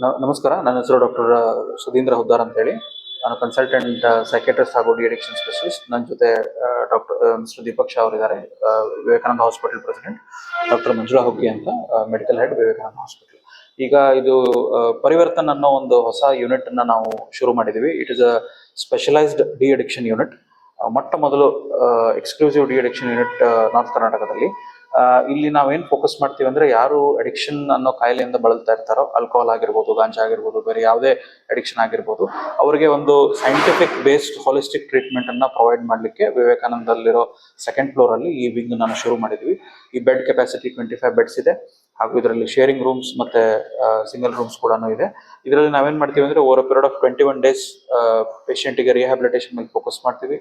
ನಮಸ್ಕಾರ. ನನ್ನ ಹೆಸರು ಡಾಕ್ಟರ್ ಸುಧೀಂದ್ರ ಹುದ್ದಾರ್ ಅಂತ ಹೇಳಿ. ನಾನು ಕನ್ಸಲ್ಟೆಂಟ್ ಸೈಕಿಯಾಟ್ರಿಸ್ಟ್ ಹಾಗೂ ಡಿ ಅಡಿಕ್ಷನ್ ಸ್ಪೆಷಲಿಸ್ಟ್. ನನ್ನ ಜೊತೆ ಡಾಕ್ಟರ್ ಮಿಸ್ಟರ್ ದೀಪಕ್ ಶಾ ಅವರಿದ್ದಾರೆ, Vivekananda hospital president. Doctor Manjula ಹುಗ್ಗಿ ಅಂತ, ಮೆಡಿಕಲ್ ಹೆಡ್, ವಿವೇಕಾನಂದ ಹಾಸ್ಪಿಟಲ್. ಈಗ ಇದು ಪರಿವರ್ತನ್ ಅನ್ನೋ ಒಂದು ಹೊಸ ಯೂನಿಟ್ ಅನ್ನ ನಾವು ಶುರು ಮಾಡಿದೀವಿ. It is a specialised de addiction unit. ಮೊಟ್ಟ ಮೊದಲು exclusive de addiction unit north ಕರ್ನಾಟಕದಲ್ಲಿ. ಇಲ್ಲಿ ನಾವೇನ್ ಫೋಕಸ್ ಮಾಡ್ತೀವಿ ಅಂದ್ರೆ, ಯಾರು ಅಡಿಕ್ಷನ್ ಅನ್ನೋ ಕಾಯಿಲೆಯಿಂದ ಬಳಲ್ತಾ ಇರ್ತಾರೋ, ಆಲ್ಕೋಹಾಲ್ ಆಗಿರ್ಬೋದು, ಗಾಂಜಾ ಆಗಿರ್ಬೋದು, ಬೇರೆ ಯಾವುದೇ ಅಡಿಕ್ಷನ್ ಆಗಿರ್ಬೋದು, ಅವರಿಗೆ ಒಂದು ಸೈಂಟಿಫಿಕ್ ಬೇಸ್ಡ್ ಹಾಲಿಸ್ಟಿಕ್ ಟ್ರೀಟ್ಮೆಂಟ್ ಅನ್ನ ಪ್ರೊವೈಡ್ ಮಾಡ್ಲಿಕ್ಕೆ ವಿವೇಕಾನಂದಲ್ಲಿರೋ ಸೆಕೆಂಡ್ ಫ್ಲೋರ್ ಅಲ್ಲಿ ಈ ವಿಂಗ್ ನಾನು ಶುರು ಮಾಡಿದ್ವಿ. ಈ ಬೆಡ್ ಕೆಪಾಸಿಟಿ 25 ಬೆಡ್ಸ್ ಇದೆ, ಹಾಗೂ ಇದರಲ್ಲಿ ಶೇರಿಂಗ್ ರೂಮ್ಸ್ ಮತ್ತೆ ಸಿಂಗಲ್ ರೂಮ್ಸ್ ಕೂಡ ಇದೆ. ಇದರಲ್ಲಿ ನಾವೇನ್ ಮಾಡ್ತೀವಿ ಅಂದ್ರೆ, ಓವರ್ ಪೀರಿಯಡ್ ಆಫ್ 21 ಡೇಸ್ ಪೇಷಂಟ್ಗೆ ರಿಹ್ಯಾಬಿಲಿಟೇಷನ್ ಮೇಲೆ ಫೋಕಸ್ ಮಾಡ್ತೀವಿ.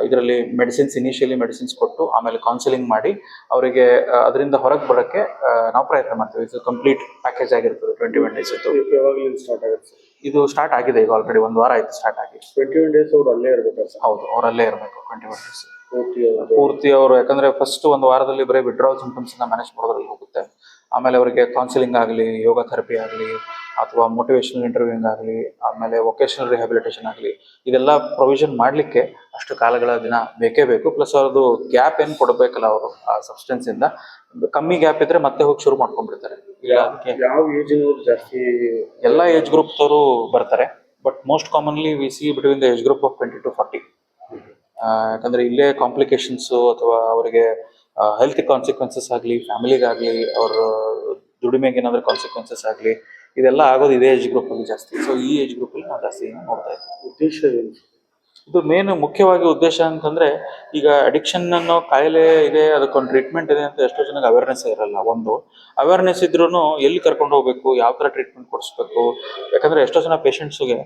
ಇದರಲ್ಲಿ ಮೆಡಿಸಿನ್ಸ್, ಇನಿಷಿಯಲಿ ಮೆಡಿಸಿನ್ಸ್ ಕೊಟ್ಟು ಆಮೇಲೆ ಕೌನ್ಸಿಲಿಂಗ್ ಮಾಡಿ ಅವರಿಗೆ ಅದರಿಂದ ಹೊರಗೆ ಬರೋಕ್ಕೆ ನಾವು ಪ್ರಯತ್ನ ಮಾಡ್ತೀವಿ. ಇದು ಕಂಪ್ಲೀಟ್ ಪ್ಯಾಕೇಜ್ ಆಗಿರ್ತದೆ. 21 ಡೇಸ್ ಇತ್ತು. ಸ್ಟಾರ್ಟ್ ಆಗುತ್ತೆ. ಇದು ಸ್ಟಾರ್ಟ್ ಆಗಿದೆ, ಈಗ ಆಲ್ರೆಡಿ 1 ವಾರ ಆಯ್ತು ಸ್ಟಾರ್ಟ್ ಆಗಿ. 21 ಡೇಸ್ ಅವ್ರು ಅಲ್ಲೇ ಇರಬೇಕು. ಹೌದು, ಅವ್ರು ಅಲ್ಲೇ ಇರಬೇಕು 21 ಡೇಸ್ ಪೂರ್ತಿ ಅವರು. ಯಾಕಂದ್ರೆ ಫಸ್ಟ್ 1 ವಾರದಲ್ಲಿ ಬರೀ ವಿಡ್ರಾವಲ್ ಸಿಂಪ್ಟಮ್ಸ್ ಮ್ಯಾನೇಜ್ ಮಾಡೋದ್ರಲ್ಲಿ ಹೋಗುತ್ತೆ. ಆಮೇಲೆ ಅವರಿಗೆ ಕೌನ್ಸಿಲಿಂಗ್ ಆಗಲಿ, ಯೋಗ ಥೆರಪಿ ಆಗಲಿ, ಅಥವಾ ಮೋಟಿವೇಶನಲ್ ಇಂಟರ್ವ್ಯೂಯಿಂಗ್ ಆಗಲಿ, ಆಮೇಲೆ ವೊಕೇಶನಲ್ ರಿಹ್ಯಾಬಿಲಿಟೇಷನ್ ಆಗಲಿ, ಇದೆಲ್ಲ ಪ್ರೊವಿಷನ್ ಮಾಡಲಿಕ್ಕೆ ಅಷ್ಟು ಕಾಲಗಳ ದಿನ ಬೇಕೇ ಬೇಕು. ಪ್ಲಸ್ ಅವ್ರದ್ದು ಗ್ಯಾಪ್ ಏನು ಕೊಡಬೇಕಲ್ಲ, ಅವರು ಆ ಸಬ್ಸ್ಟೆನ್ಸ್ ಇಂದ ಕಮ್ಮಿ ಗ್ಯಾಪ್ ಇದ್ರೆ ಮತ್ತೆ ಹೋಗಿ ಶುರು ಮಾಡ್ಕೊಂಡ್ಬಿಡ್ತಾರೆ. ಯಾವ ಏಜ್ ಜಾಸ್ತಿ? ಎಲ್ಲ ಏಜ್ ಗ್ರೂಪ್ ಅವರು ಬರ್ತಾರೆ, but most commonly we see between the age group of 20 to 40. ಯಾಕಂದ್ರೆ ಇಲ್ಲೇ ಕಾಂಪ್ಲಿಕೇಶನ್ಸ್ ಅಥವಾ ಅವರಿಗೆ ಹೆಲ್ತ್ ಕಾನ್ಸಿಕ್ವೆನ್ಸಸ್ ಆಗಲಿ, ಫ್ಯಾಮಿಲಿಗಾಗಲಿ, ಅವ್ರ ದುಡಿಮೆಗೆ ಏನಾದರೂ ಕಾನ್ಸಿಕ್ವೆನ್ಸಸ್ ಆಗಲಿ, ಇದೆಲ್ಲ ಆಗೋದು ಇದೇ ಏಜ್ ಗ್ರೂಪ್ ಅಲ್ಲಿ ಜಾಸ್ತಿ. ಸೊ ಈ ಏಜ್ ಗ್ರೂಪ್ ಅಲ್ಲಿ ನಾವು ಜಾಸ್ತಿ ನೋಡ್ತಾ ಇದ್ದೀವಿ. ಉದ್ದೇಶ ಏನು? ಇದು ಮೇನ್ ಮುಖ್ಯವಾಗಿ ಉದ್ದೇಶ ಅಂತಂದ್ರೆ, ಈಗ ಅಡಿಕ್ಷನ್ ಅನ್ನೋ ಕಾಯಿಲೆ ಇದೆ, ಅದಕ್ಕೊಂದು ಟ್ರೀಟ್ಮೆಂಟ್ ಇದೆ ಅಂತ ಎಷ್ಟೋ ಜನಕ್ಕೆ ಅವೇರ್ನೆಸ್ ಇರಲ್ಲ. ಒಂದು ಅವೇರ್ನೆಸ್ ಇದ್ರೂ ಎಲ್ಲಿ ಕರ್ಕೊಂಡು ಹೋಗ್ಬೇಕು, ಯಾವ ತರ ಟ್ರೀಟ್ಮೆಂಟ್ ಕೊಡಿಸ್ಬೇಕು. ಯಾಕಂದ್ರೆ ಎಷ್ಟೋ ಜನ ಪೇಷಂಟ್ಸ್ಗೆ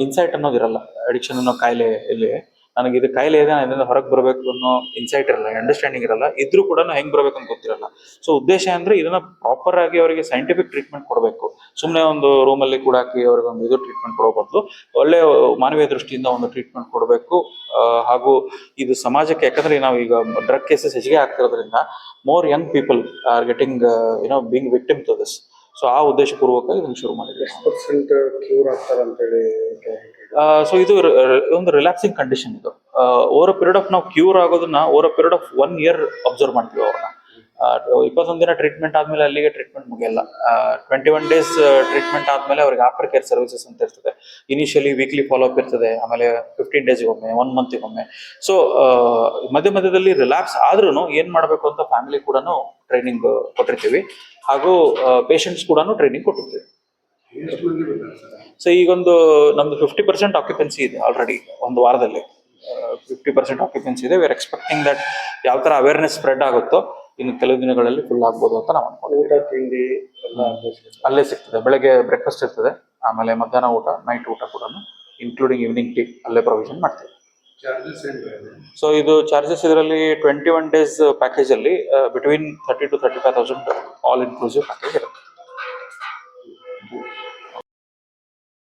ಇನ್ಸೈಟ್ ಅನ್ನೋದಿರಲ್ಲ. ಅಡಿಕ್ಷನ್ ಅನ್ನೋ ಕಾಯಿಲೆ ಇಲ್ಲಿ ನನಗೆ ಇದು ಕಾಯಿಲೆ ಇದೆ, ಇದರಿಂದ ಹೊರಗೆ ಬರಬೇಕು ಅನ್ನೋ ಇನ್ಸೈಟ್ ಇರಲ್ಲ, ಅಂಡರ್ಸ್ಟ್ಯಾಂಡಿಂಗ್ ಇರಲ್ಲ. ಇದ್ರೂ ಕೂಡ ಹೆಂಗ್ ಬರ್ಬೇಕು ಅಂತ ಗೊತ್ತಿರಲ್ಲ. ಸೊ ಉದ್ದೇಶ ಅಂದ್ರೆ ಇದನ್ನ ಪ್ರಾಪರ್ ಆಗಿ ಅವರಿಗೆ ಸೈಂಟಿಫಿಕ್ ಟ್ರೀಟ್ಮೆಂಟ್ ಕೊಡಬೇಕು. ಸುಮ್ಮನೆ ಒಂದು ರೂಮಲ್ಲಿ ಕೂಡ ಹಾಕಿ ಅವ್ರಿಗೆ ಒಂದು ಇದು ಟ್ರೀಟ್ಮೆಂಟ್ ಕೊಡೋ ಬದಲು ಒಳ್ಳೆ ಮಾನವೀಯ ದೃಷ್ಟಿಯಿಂದ ಒಂದು ಟ್ರೀಟ್ಮೆಂಟ್ ಕೊಡಬೇಕು. ಹಾಗೂ ಇದು ಸಮಾಜಕ್ಕೆ, ಯಾಕಂದ್ರೆ ನಾವು ಈಗ ಡ್ರಗ್ ಕೇಸಸ್ ಹೆಚ್ಚಿಗೆ ಆಗ್ತಿರೋದ್ರಿಂದ more young people are getting being victim to this. So ಆ ಉದ್ದೇಶಪೂರ್ವಕವಾಗಿ ಇದನ್ನು ಶುರು ಮಾಡಿದ್ವಿ. ಕ್ಯೂರ್ ಆಗ್ತಾರೆ ಅಂತೇಳಿ. ಸೊ ಇದು ಒಂದು ರಿಲ್ಯಾಕ್ಸಿಂಗ್ ಕಂಡೀಷನ್. ಇದು ಓವರ್ ಪೀರಿಯಡ್ ಆಫ್ ನಾವು ಕ್ಯೂರ್ ಆಗೋದನ್ನ over period of 1 year observe ಮಾಡ್ತೀವಿ ಅವ್ರನ್ನ. 21 ದಿನ ಟ್ರೀಟ್ಮೆಂಟ್ ಆದ್ಮೇಲೆ ಅಲ್ಲಿಗೆ ಟ್ರೀಟ್ಮೆಂಟ್ ಮುಗಿಯಲ್ಲ. 21 ಡೇಸ್ ಟ್ರೀಟ್ಮೆಂಟ್ ಆದ್ಮೇಲೆ ಅವ್ರಿಗೆ ಆಫ್ಟರ್ ಕೇರ್ ಸರ್ವಿಸಸ್ ಅಂತ ಇರ್ತದೆ. ಇನಿಷಿಯಲಿ ವೀಕ್ಲಿ ಫಾಲೋ ಅಪ್ ಇರ್ತದೆ, ಆಮೇಲೆ 15 ಡೇಸ್ಗೊಮ್ಮೆ, 1 ಮಂತ್ಗೊಮ್ಮೆ. ಸೊ ಮಧ್ಯ ಮಧ್ಯದಲ್ಲಿ ರಿಲ್ಯಾಕ್ಸ್ ಆದ್ರೂ ಏನ್ ಮಾಡ್ಬೇಕು ಅಂತ ಫ್ಯಾಮಿಲಿ ಕೂಡ ಟ್ರೈನಿಂಗ್ ಕೊಟ್ಟಿರ್ತೀವಿ, ಹಾಗೂ ಪೇಷಂಟ್ಸ್ ಕೂಡ ಟ್ರೈನಿಂಗ್ ಕೊಟ್ಟಿರ್ತೀವಿ. ಸೊ ಈಗೊಂದು ನಮ್ದು 50% ಆಕ್ಯುಪೆನ್ಸಿ ಇದೆ ಆಲ್ರೆಡಿ. 1 ವಾರದಲ್ಲಿ 50% ಆಕ್ಯುಪೆನ್ಸಿ ಇದೆ. ವಿ ಆರ್ ಎಕ್ಸ್ಪೆಕ್ಟಿಂಗ್ ದಟ್ ಯಾವ ತರ ಅವೇರ್ನೆಸ್ ಸ್ಪ್ರೆಡ್ ಆಗುತ್ತೋ ಇನ್ನು ಕೆಲವು ದಿನಗಳಲ್ಲಿ ಫುಲ್ ಆಗ್ಬೋದು ಅಂತ ನಾವು ಅನ್ಕೊಂಡಿದ್ದೀವಿ. ಅಲ್ಲೇ ಸಿಗ್ತದೆ. ಬೆಳಗ್ಗೆ ಬ್ರೇಕ್ಫಾಸ್ಟ್ ಇರ್ತದೆ, ಆಮೇಲೆ ಮಧ್ಯಾಹ್ನ ಊಟ, ನೈಟ್ ಊಟ ಕೂಡ ಇನ್ಕ್ಲೂಡಿಂಗ್ ಈವ್ನಿಂಗ್ ಟೀ ಅಲ್ಲೇ ಪ್ರೊವಿಷನ್ ಮಾಡ್ತೀವಿ. ಸೊ ಇದು ಚಾರ್ಜಸ್ ಇದರಲ್ಲಿ 21 ಡೇಸ್ ಪ್ಯಾಕೇಜ್ ಅಲ್ಲಿ between 30,000 to 35,000 all inclusive package ಇರುತ್ತೆ.